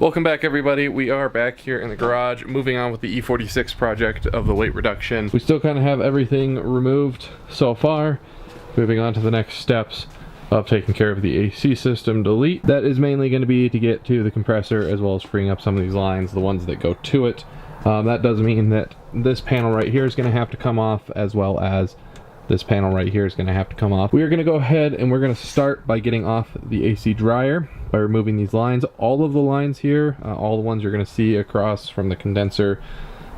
Welcome back, everybody. We are back here in the garage, moving on with the E46 project of the weight reduction. We still kind of have everything removed so far. Moving on to the next steps of taking care of the AC system delete. That is mainly going to be to get to the compressor, as well as freeing up some of these lines, the ones that go to it. That does mean that this panel right here is going to have to come off, as well as this panel right here is going to have to come off. We are going to go ahead and we're going to start by getting off the AC dryer by removing these lines. All of the lines here, all the ones you're going to see across from the condenser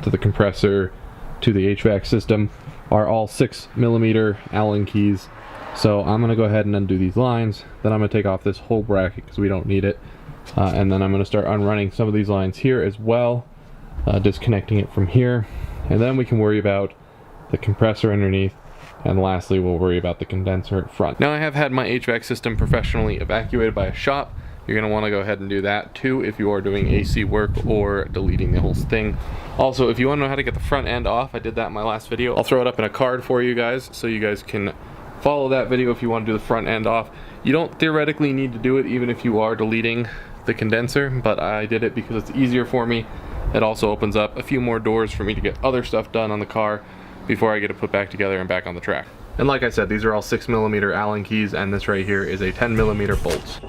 to the compressor to the HVAC system, are all 6mm Allen keys. So I'm going to go ahead and undo these lines. Then I'm going to take off this whole bracket because we don't need it. And then I'm going to start unrunning some of these lines here as well, disconnecting it from here. And then we can worry about the compressor underneath. And lastly, we'll worry about the condenser at front. Now I have had my HVAC system professionally evacuated by a shop. You're going to want to go ahead and do that too if you are doing AC work or deleting the whole thing. Also, if you want to know how to get the front end off, I did that in my last video. I'll throw it up in a card for you guys so you guys can follow that video if you want to do the front end off. You don't theoretically need to do it even if you are deleting the condenser, but I did it because it's easier for me. It also opens up a few more doors for me to get other stuff done on the car before I get it put back together and back on the track. And like I said, these are all 6mm Allen keys, and this right here is a 10mm bolt.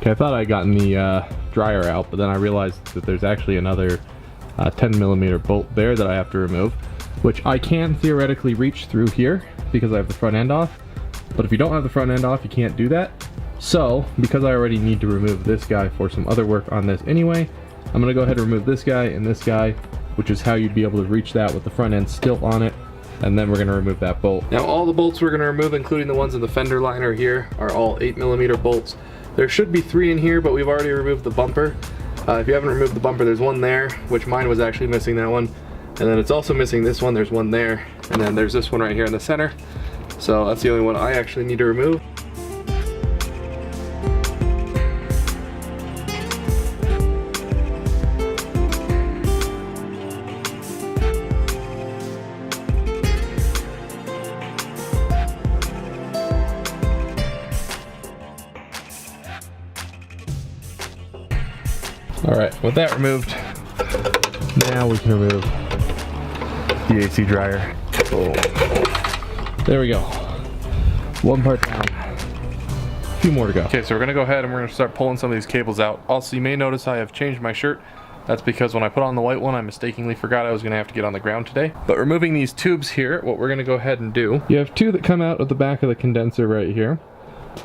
Okay, I thought I'd gotten the dryer out, but then I realized that there's actually another 10mm bolt there that I have to remove, which I can theoretically reach through here because I have the front end off. But if you don't have the front end off, you can't do that. So, because I already need to remove this guy for some other work on this anyway, I'm going to go ahead and remove this guy and this guy, which is how you'd be able to reach that with the front end still on it. And then we're going to remove that bolt. Now all the bolts we're going to remove, including the ones in the fender liner here, are all 8mm bolts. There should be 3 in here, but we've already removed the bumper. If you haven't removed the bumper, there's one there, which mine was actually missing that one. And then it's also missing this one, there's one there. And then there's this one right here in the center. So that's the only one I actually need to remove. Alright, with that removed, now we can remove the AC dryer. Oh. There we go. One part down. A few more to go. Okay, so we're going to go ahead and we're going to start pulling some of these cables out. Also, you may notice I have changed my shirt. That's because when I put on the white one, I mistakenly forgot I was going to have to get on the ground today. But removing these tubes here, what we're going to go ahead and do, you have 2 that come out of the back of the condenser right here.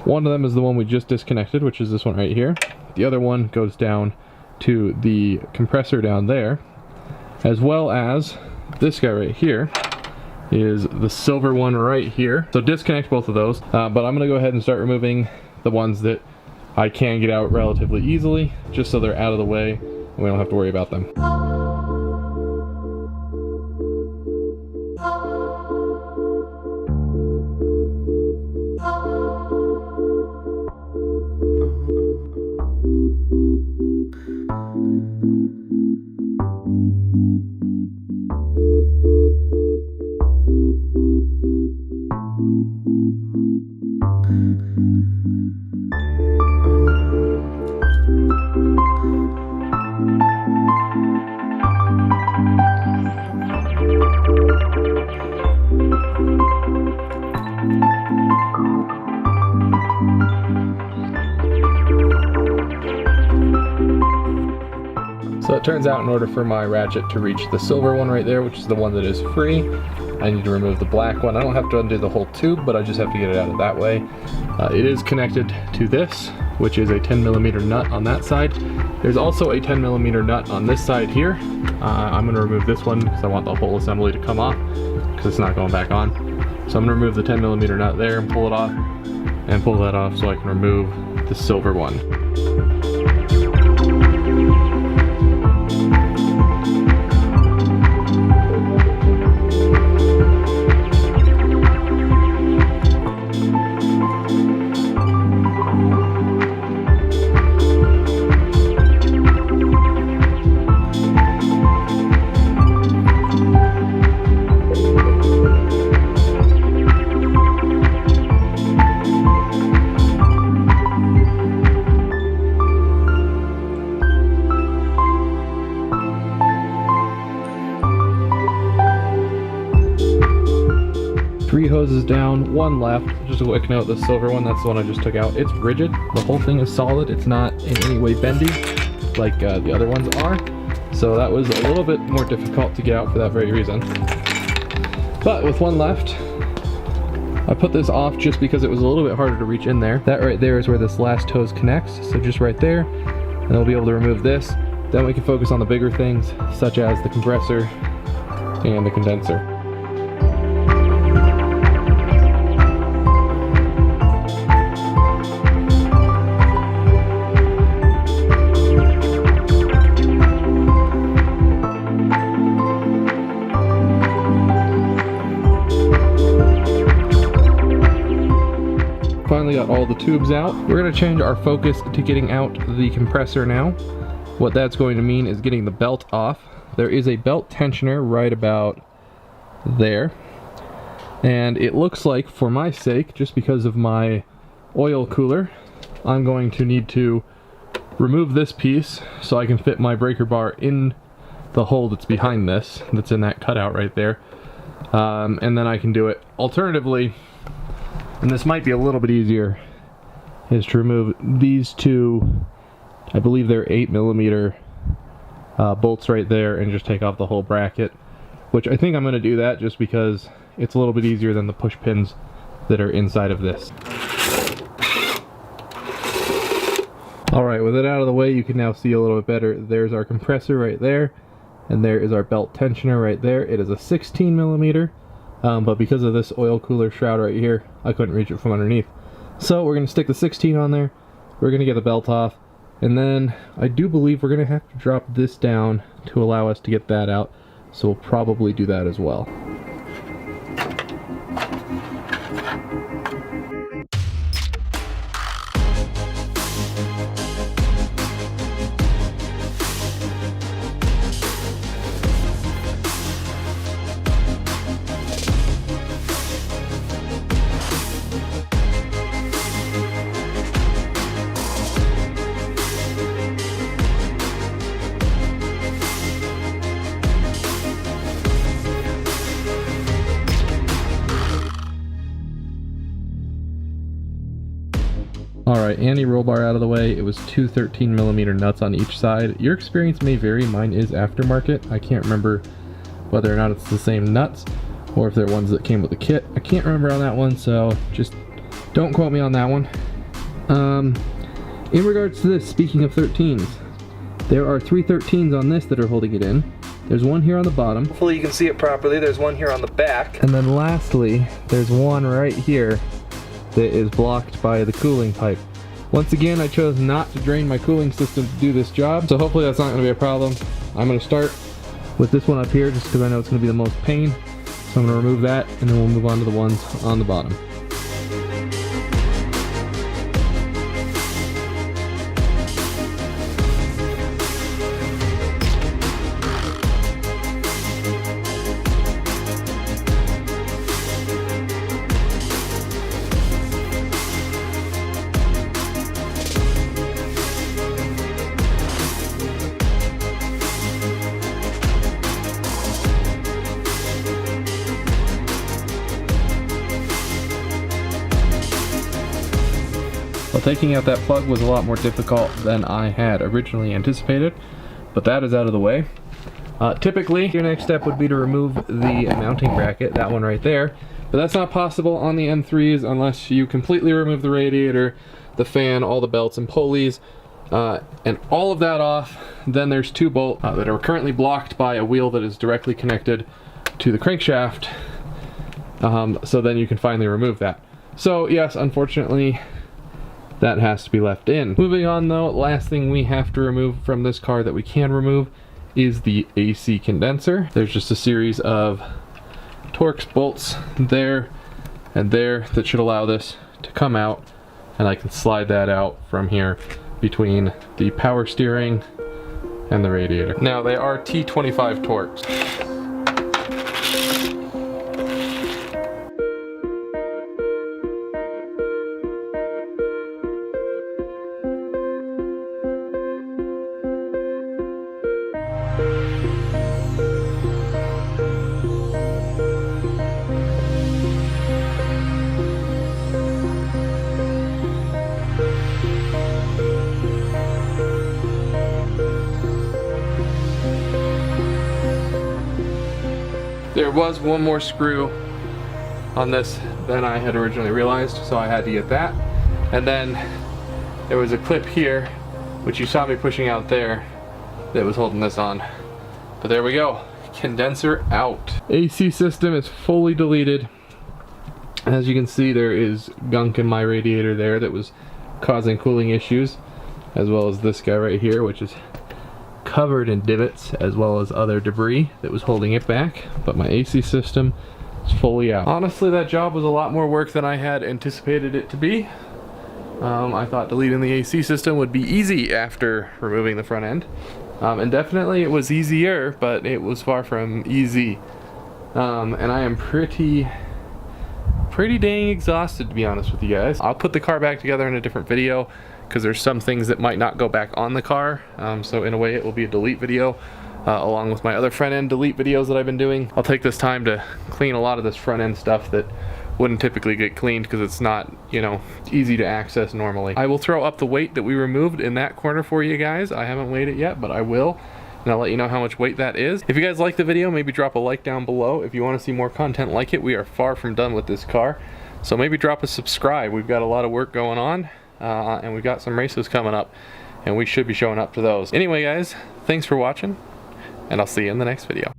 One of them is the one we just disconnected, which is this one right here. The other one goes down to the compressor down there, as well as this guy right here is the silver one right here. So disconnect both of those, but I'm going to go ahead and start removing the ones that I can get out relatively easily, just so they're out of the way and we don't have to worry about them. So it turns out in order for my ratchet to reach the silver one right there, which is the one that is free, I need to remove the black one. I don't have to undo the whole tube, but I just have to get it out of that way. It is connected to this, which is a 10mm nut on that side. There's also a 10mm nut on this side here. I'm going to remove this one because I want the whole assembly to come off because it's not going back on. So I'm going to remove the 10mm nut there and pull it off, and pull that off so I can remove the silver one. Three hoses down, one left. Just a quick note, the silver one, that's the one I just took out. It's rigid. The whole thing is solid. It's not in any way bendy like the other ones are. So that was a little bit more difficult to get out for that very reason. But with one left, I put this off just because it was a little bit harder to reach in there. That right there is where this last hose connects. So just right there, and we'll be able to remove this. Then we can focus on the bigger things, such as the compressor and the condenser. Finally got all the tubes out. We're going to change our focus to getting out the compressor now. What that's going to mean is getting the belt off. There is a belt tensioner right about there. And it looks like, for my sake, just because of my oil cooler, I'm going to need to remove this piece so I can fit my breaker bar in the hole that's behind this, that's in that cutout right there. And then I can do it. Alternatively, and this might be a little bit easier, is to remove these two, I believe they're 8mm bolts right there, and just take off the whole bracket, which I think I'm going to do that just because it's a little bit easier than the push pins that are inside of this. Alright, with it out of the way, you can now see a little bit better. There's our compressor right there, and there is our belt tensioner right there. It is a 16mm. But because of this oil cooler shroud right here, I couldn't reach it from underneath. So we're going to stick the 16 on there, we're going to get the belt off, and then I do believe we're going to have to drop this down to allow us to get that out, so we'll probably do that as well. Alright, anti-roll bar out of the way. It was two 13mm nuts on each side. Your experience may vary, mine is aftermarket. I can't remember whether or not it's the same nuts or if they're ones that came with the kit. I can't remember on that one, so just don't quote me on that one. In regards to this, speaking of 13s, there are 3 13s on this that are holding it in. There's one here on the bottom. Hopefully you can see it properly. There's one here on the back. And then lastly, there's one right here that is blocked by the cooling pipe. Once again, I chose not to drain my cooling system to do this job, so hopefully that's not going to be a problem. I'm going to start with this one up here just because I know it's going to be the most pain. So I'm going to remove that, and then we'll move on to the ones on the bottom. Well, taking out that plug was a lot more difficult than I had originally anticipated, but that is out of the way. Typically, your next step would be to remove the mounting bracket, that one right there, but that's not possible on the M3s unless you completely remove the radiator, the fan, all the belts and pulleys, and all of that off. Then there's 2 bolts that are currently blocked by a wheel that is directly connected to the crankshaft, so then you can finally remove that. So yes, unfortunately, that has to be left in. Moving on though, last thing we have to remove from this car that we can remove is the AC condenser. There's just a series of Torx bolts there and there that should allow this to come out, and I can slide that out from here between the power steering and the radiator. Now they are T25 Torx. There was one more screw on this than I had originally realized, so I had to get that. And then there was a clip here, which you saw me pushing out there, that was holding this on. But there we go, condenser out. AC system is fully deleted. As you can see, there is gunk in my radiator there that was causing cooling issues, as well as this guy right here, which is covered in divots, as well as other debris that was holding it back. But my AC system is fully out. Honestly, that job was a lot more work than I had anticipated it to be. I thought deleting the AC system would be easy after removing the front end. And definitely it was easier, but it was far from easy. And I am pretty dang exhausted, to be honest with you guys. I'll put the car back together in a different video, because there's some things that might not go back on the car. So in a way it will be a delete video, along with my other front end delete videos that I've been doing. I'll take this time to clean a lot of this front end stuff that wouldn't typically get cleaned because it's not, you know, easy to access normally. I will throw up the weight that we removed in that corner for you guys. I haven't weighed it yet, but I will. And I'll let you know how much weight that is. If you guys like the video, maybe drop a like down below. If you want to see more content like it, we are far from done with this car. So maybe drop a subscribe. We've got a lot of work going on. And we've got some races coming up, and we should be showing up to those. Anyway guys, thanks for watching, and I'll see you in the next video.